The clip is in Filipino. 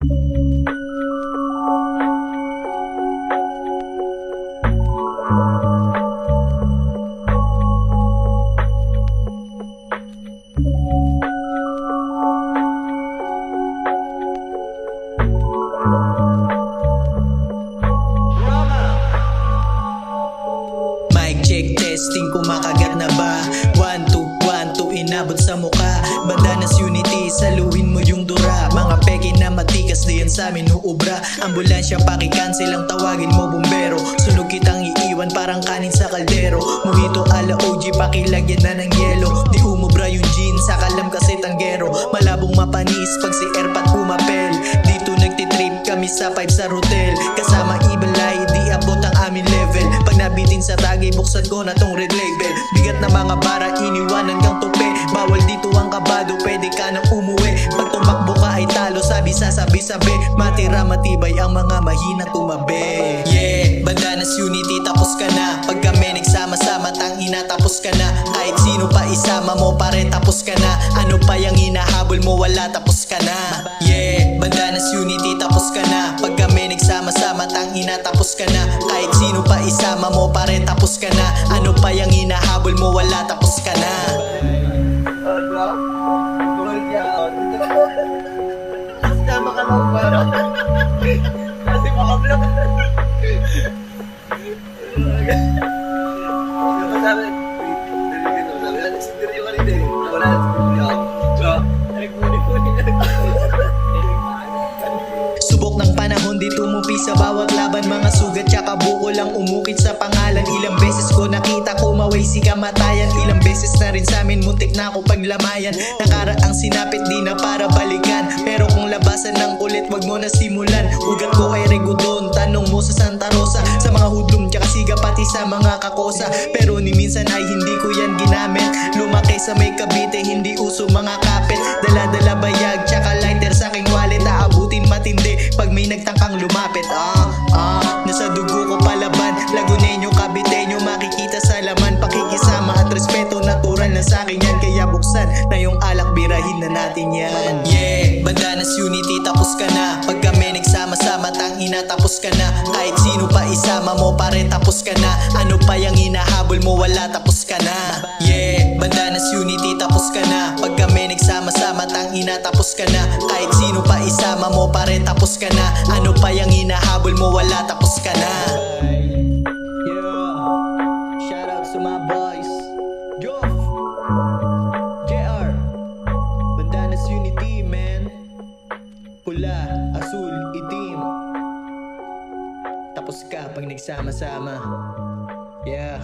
Check testing, kumakagat na ba? 1, 2, 1, 2, inabot sa muka. Bandanas Unity, saluhin mo yung dura. Mga peke na matikas, di yan sa amin huubra. Ambulansya pakikancel, ang tawagin mo bumbero. Sunog kitang iiwan parang kanin sa kaldero. Mojito ala OG, pakilagyan na ng yelo. Di umubra yung jeans, sa kalam kasi tanggero. Malabong mapanis pag si Airpat pumapel. Dito nagtitrip kami sa 5 star hotel. Kasama Ibalay, di abot ang aming level. Pag nabitin sa tagay, buksan ko na tong red label. Bigat na mga bara, iniwan hanggang tupe. Bawal dito ang kabado, pwede ka nang umuwi. Pag tumakbo ka ay talo, sabi-sabi. Matira matibay ang mga mahina tumabi. Yeah, Bandanas Unity, tapos ka na. Pag kami nagsama-sama, tangina tapos ka na. Kahit sino pa isama mo, pare tapos ka na. Ano pa yung hinahabol mo, wala tapos ka na. Yeah, Bandanas Unity, tapos ka na. Pag kami nagsama-sama, tangina tapos ka na. Kahit sino pa isama mo, pare tapos ka na. Ano pa yung hinahabol mo, wala tapos ka na. Kasama ka lang para kasi makablok. Sabi subok ng panahon, di tumupi sa bawat laban. Mga sugat tsaka buko lang umukit sa pangalan. Ilang beses ko nakita kumaway si kamatayan. Ilang beses na rin sa amin muntik na ako paglamayan. Nakaraang sinapit di na para balikan. Pero kung labasan ng kulit, wag mo na simulan. Ugat ko ay Regodon, tanong mo sa Santa Rosa. Sa mga hudlum tsaka siga pati sa mga kakosa. Pero ni minsan ay hindi ko yan ginamit. Lumaki sa may Cavite, hindi uso mga kapit. Dala-dala bayag tsaka lighter sa aking wallet. Aabutin matindi pag may nagtangkang lumapit. Nasa dugo ko palaban. Laguneño, Caviteño, makikita sa laman. Pakikisama at respeto, natural na sa akin yan. Kaya buksan na yung alak, birahin na natin yan. Yeah, Bandanas Unity, tapos ka na. Pag kami nagsama-sama, tangina tapos ka na. Kahit sino pa isama mo, pare tapos ka na. Ano pa yung hinahabol mo, wala tapos ka na. Yeah, Bandanas Unity, tapos ka na. Pag kami nagsama-sama, tangina tapos ka na. Kahit sino pa isama mo, pare tapos ka na. Ano pa yung hinahabol mo, wala tapos ka na. Shout out to my boys Joff, JR, Bandanas Unity, man. Pula, asul, itim. Tapos ka pag nagsama-sama. Yeah.